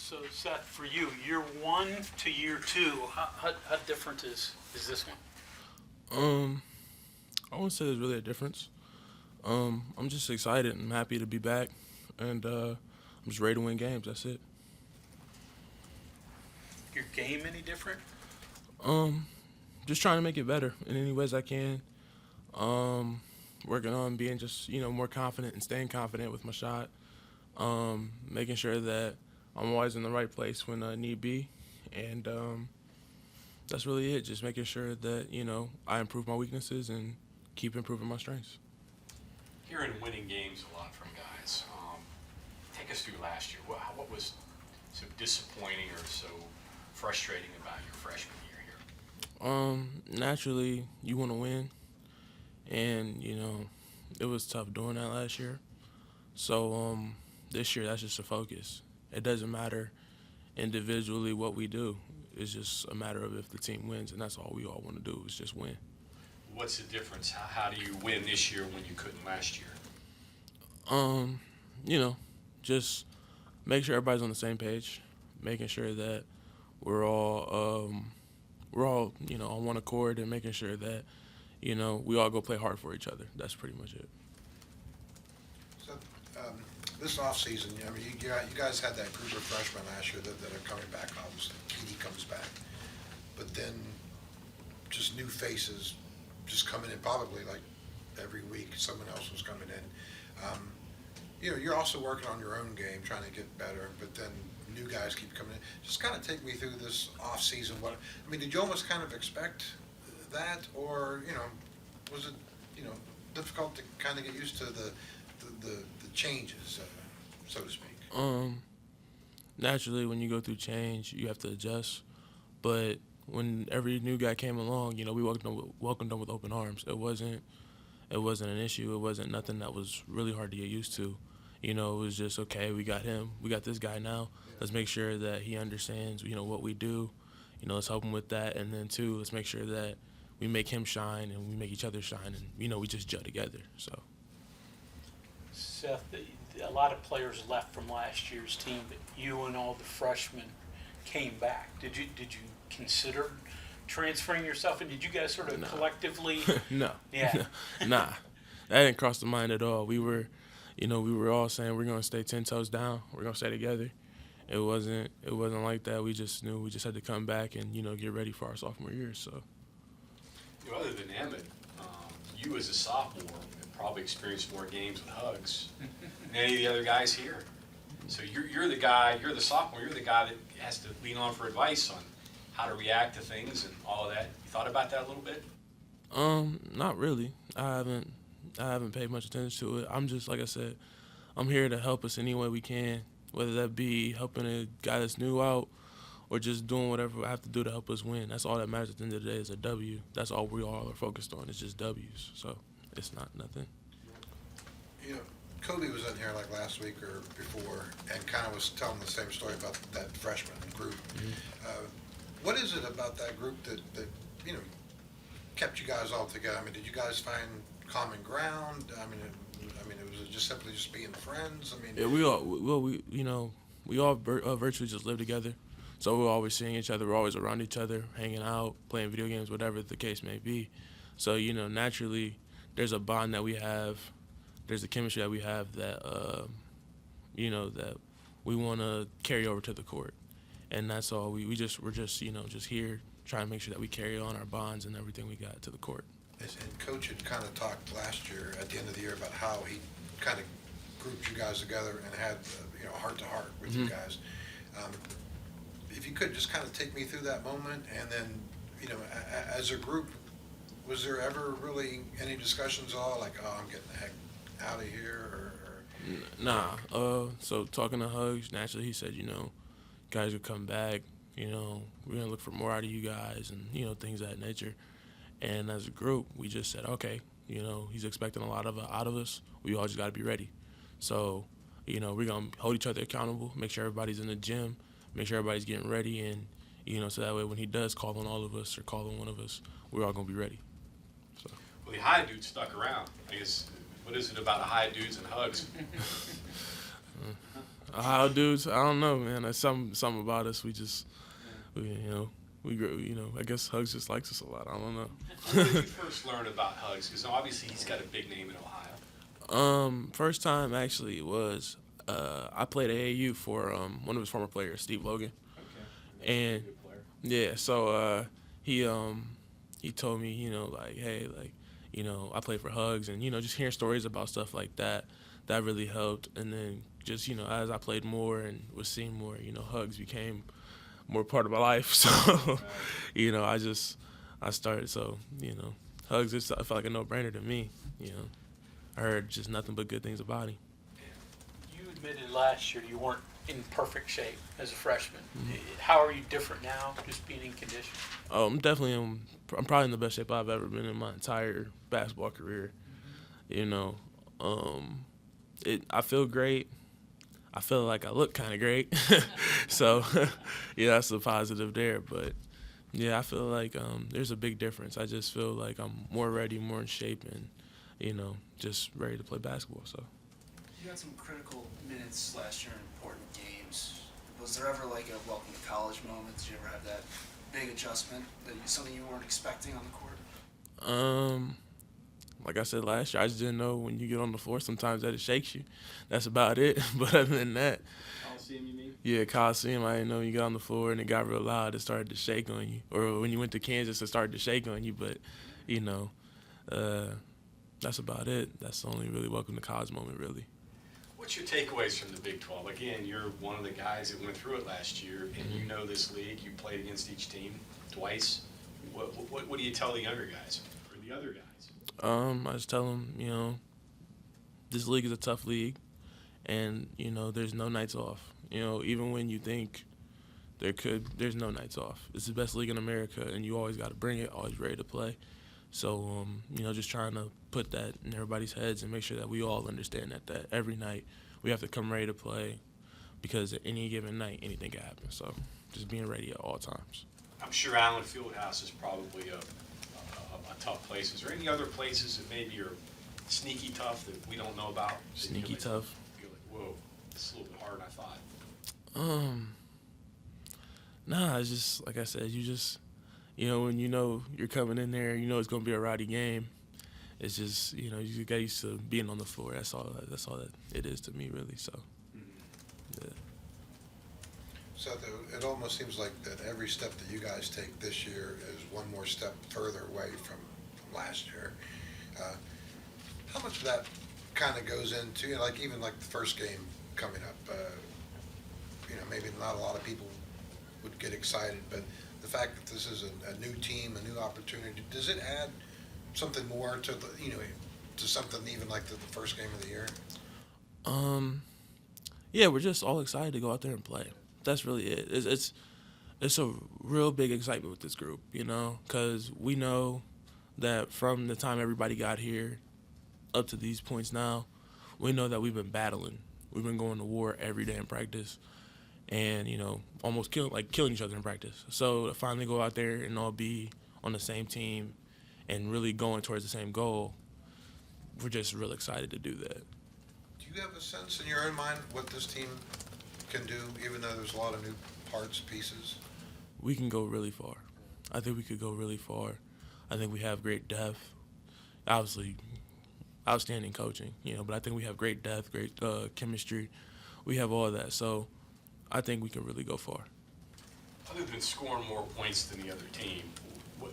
So Seth, for you, year one to year two, how different is this one? I wouldn't say there's really a difference. I'm just excited and happy to be back, and I'm just ready to win games. That's it. Your game any different? Um, just trying to make it better in any ways I can. Um, Working on being just more confident and staying confident with my shot. Making sure that I'm always in the right place when need be, and that's really it. Just making sure that I improve my weaknesses and keep improving my strengths. Hearing winning games a lot from guys. Take us through last year. What was so disappointing or so frustrating about your freshman year here? Naturally, you want to win, and it was tough doing that last year. So this year, that's just a focus. It doesn't matter individually what we do. It's just a matter of if the team wins, and that's all we all want to do is just win. What's the difference? How do you win this year when you couldn't last year? Um, you know, just make sure everybody's on the same page, making sure that we're all on one accord, and making sure that we all go play hard for each other. That's pretty much it. So, this offseason, I mean, you guys had that group of freshmen last year that are coming back, obviously. Keedy comes back. But then just new faces just coming in, probably like every week someone else was coming in. You're also working on your own game, trying to get better, but then new guys keep coming in. Just kind of take me through this offseason. Did you almost kind of expect that, or, was it, difficult to kind of get used to the changes, so to speak? Naturally, when you go through change, you have to adjust. But when every new guy came along, we welcomed them with open arms. It wasn't an issue. It wasn't nothing that was really hard to get used to. It was just, okay, we got him. We got this guy now. Let's make sure that he understands, what we do. Let's help him with that. And then, two, let's make sure that we make him shine and we make each other shine. And, we just gel together. So. Seth, a lot of players left from last year's team, but you and all the freshmen came back. Did you consider transferring yourself, and did you guys sort of collectively? No. Yeah. Nah. That didn't cross the mind at all. We were all saying we're going to stay 10 toes down. We're going to stay together. It wasn't like that. We just knew we just had to come back and, get ready for our sophomore year. So. Other than Emmett, you as a sophomore have probably experienced more games with hugs than any of the other guys here. So you're the guy, you're the sophomore, you're the guy that has to lean on for advice on how to react to things and all of that. You thought about that a little bit? Not really. I haven't paid much attention to it. I'm just, like I said, I'm here to help us any way we can, whether that be helping a guy that's new out or just doing whatever I have to do to help us win. That's all that matters at the end of the day is a W. That's all we all are focused on. It's just W's. So it's not nothing. Kobe was in here like last week or before and kind of was telling the same story about that freshman group. Mm-hmm. What is it about that group that kept you guys all together? Did you guys find common ground? Was it just simply just being friends? Yeah, we all virtually just live together. So we're always seeing each other. We're always around each other, hanging out, playing video games, whatever the case may be. So, naturally, there's a bond that we have. There's a chemistry that we have that, that we want to carry over to the court. And that's all. We're just here trying to make sure that we carry on our bonds and everything we got to the court. And Coach had kind of talked last year at the end of the year about how he kind of grouped you guys together and had heart-to-heart with you guys. If you could just kind of take me through that moment, and then, as a group, was there ever really any discussions at all, like, oh, I'm getting the heck out of here, or? Nah. So talking to Hugs, naturally he said, guys would come back, we're gonna look for more out of you guys, and things of that nature. And as a group, we just said, okay, he's expecting a lot out of us. We all just got to be ready. So, we're gonna hold each other accountable, make sure everybody's in the gym, make sure everybody's getting ready, and so that way when he does call on all of us or call on one of us, we're all gonna be ready. So. Well, the high dudes stuck around. I guess, what is it about the high dudes and hugs? Ohio dudes, I don't know, man. That's something about us. I guess Hugs just likes us a lot. I don't know. When did you first learn about Hugs? Because obviously he's got a big name in Ohio. First time actually was I played AAU for one of his former players, Steve Logan. Okay. And yeah, so he told me, like, hey, like, I played for Hugs, and just hearing stories about stuff like that really helped. And then just as I played more and was seeing more, Hugs became more part of my life. So I started. So Hugs, it felt like a no-brainer to me. I heard just nothing but good things about him. You admitted last year you weren't in perfect shape as a freshman. Mm-hmm. How are you different now, just being in condition? Oh, I'm probably in the best shape I've ever been in my entire basketball career. I feel great. I feel like I look kind of great. So, that's a positive there. But, I feel like there's a big difference. I just feel like I'm more ready, more in shape, and, just ready to play basketball. So. You had some critical minutes last year in important games. Was there ever like a welcome to college moment? Did you ever have that big adjustment, something you weren't expecting on the court? Like I said last year, I just didn't know when you get on the floor sometimes that it shakes you. That's about it. But other than that. Coliseum, you mean? Yeah, Coliseum, I didn't know when you got on the floor and it got real loud, it started to shake on you. Or when you went to Kansas, it started to shake on you. But, that's about it. That's the only really welcome to college moment, really. What's your takeaways from the Big 12? Again, you're one of the guys that went through it last year, and you know this league. You played against each team twice. What do you tell the younger guys or the other guys? I just tell them, this league is a tough league, and, there's no nights off. Even when you think there's no nights off. It's the best league in America, and you always got to bring it, always ready to play. So, just trying to put that in everybody's heads and make sure that we all understand that every night we have to come ready to play, because at any given night, anything can happen. So just being ready at all times. I'm sure Allen Fieldhouse is probably a tough place. Is there any other places that maybe are sneaky tough that we don't know about? Sneaky tough? You're like, whoa, this is a little bit harder than I thought. Nah, it's just, like I said, when you're coming in there, it's going to be a rowdy game. It's just, you get used to being on the floor. That's all that it is to me, really. So, yeah. So it almost seems like that every step that you guys take this year is one more step further away from last year. How much of that kind of goes into, even the first game coming up? Maybe not a lot of people would get excited, but the fact that this is a new team, a new opportunity, does it add something more to to something even like the first game of the year? Yeah, we're just all excited to go out there and play. That's really it. It's a real big excitement with this group, because we know that from the time everybody got here up to these points now, we know that we've been battling. We've been going to war every day in practice, and almost killing each other in practice. So to finally go out there and all be on the same team and really going towards the same goal, we're just real excited to do that. Do you have a sense in your own mind what this team can do, even though there's a lot of new parts, pieces? We can go really far. I think we could go really far. I think we have great depth. Obviously, outstanding coaching, but I think we have great depth, great chemistry. We have all that. So I think we can really go far. Other than scoring more points than the other team,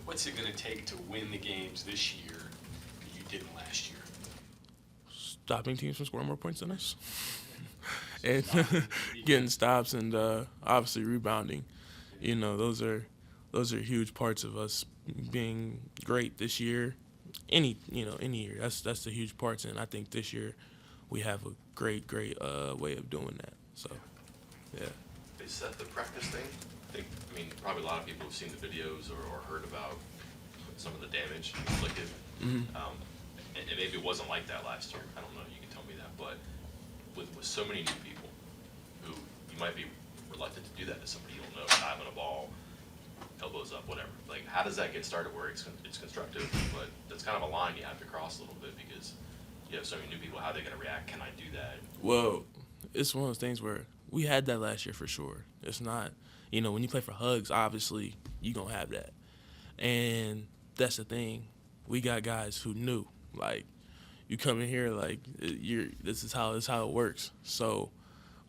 what's it going to take to win the games this year that you didn't last year? Stopping teams from scoring more points than us. And getting stops and obviously rebounding. Those are huge parts of us being great this year. Any year. That's the huge parts, and I think this year we have a great way of doing that. So, yeah. Is that the practice thing? Probably a lot of people have seen the videos or heard about some of the damage inflicted. Mm-hmm. And maybe it wasn't like that last year. I don't know. You can tell me that. But with so many new people who you might be reluctant to do that to somebody you don't know, diving a ball, elbows up, whatever. How does that get started where it's constructive? But that's kind of a line you have to cross a little bit because you have so many new people. How are they going to react? Can I do that? Well, it's one of those things where we had that last year for sure. It's not, when you play for Hugs, obviously you gonna have that, and that's the thing. We got guys who knew, like, you come in here like this is how it works. So,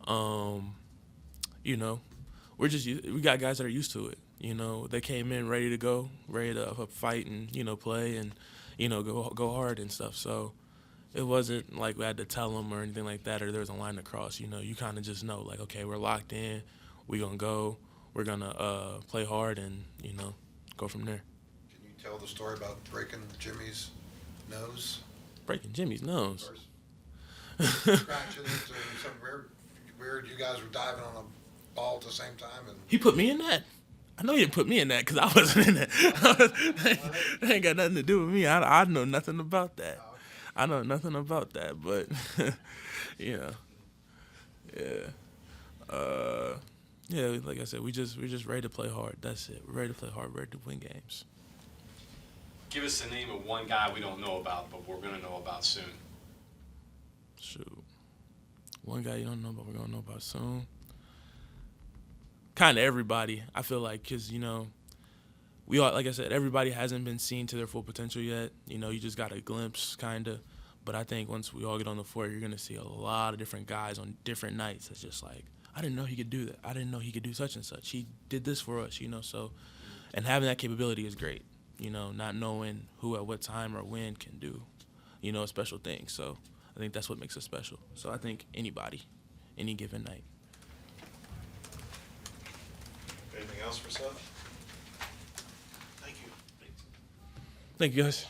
we got guys that are used to it. They came in ready to go, ready to fight and play and go hard and stuff. So it wasn't like we had to tell them or anything like that, or there was a line to cross. You kind of just know, like, okay, we're locked in, we're gonna go, we're gonna play hard and go from there. Can you tell the story about breaking Jimmy's nose? Breaking Jimmy's nose. Scratching into some weird. You guys were diving on a ball at the same time, and He put me in that. I know he didn't put me in that because I wasn't in that. That ain't got nothing to do with me. I know nothing about that. I know nothing about that, but yeah. Yeah, like I said, we're just ready to play hard. That's it. We're ready to play hard. We're ready to win games. Give us the name of one guy we don't know about, but we're going to know about soon. Shoot. One guy you don't know about, we're going to know about soon. Kind of everybody, I feel like, because, we all, like I said, everybody hasn't been seen to their full potential yet. You just got a glimpse, kind of. But I think once we all get on the floor, you're going to see a lot of different guys on different nights. It's just like, I didn't know he could do that. I didn't know he could do such and such. He did this for us, so. And having that capability is great, not knowing who at what time or when can do, a special thing. So I think that's what makes us special. So I think anybody, any given night. Anything else for Seth? thank you. Thank you, guys.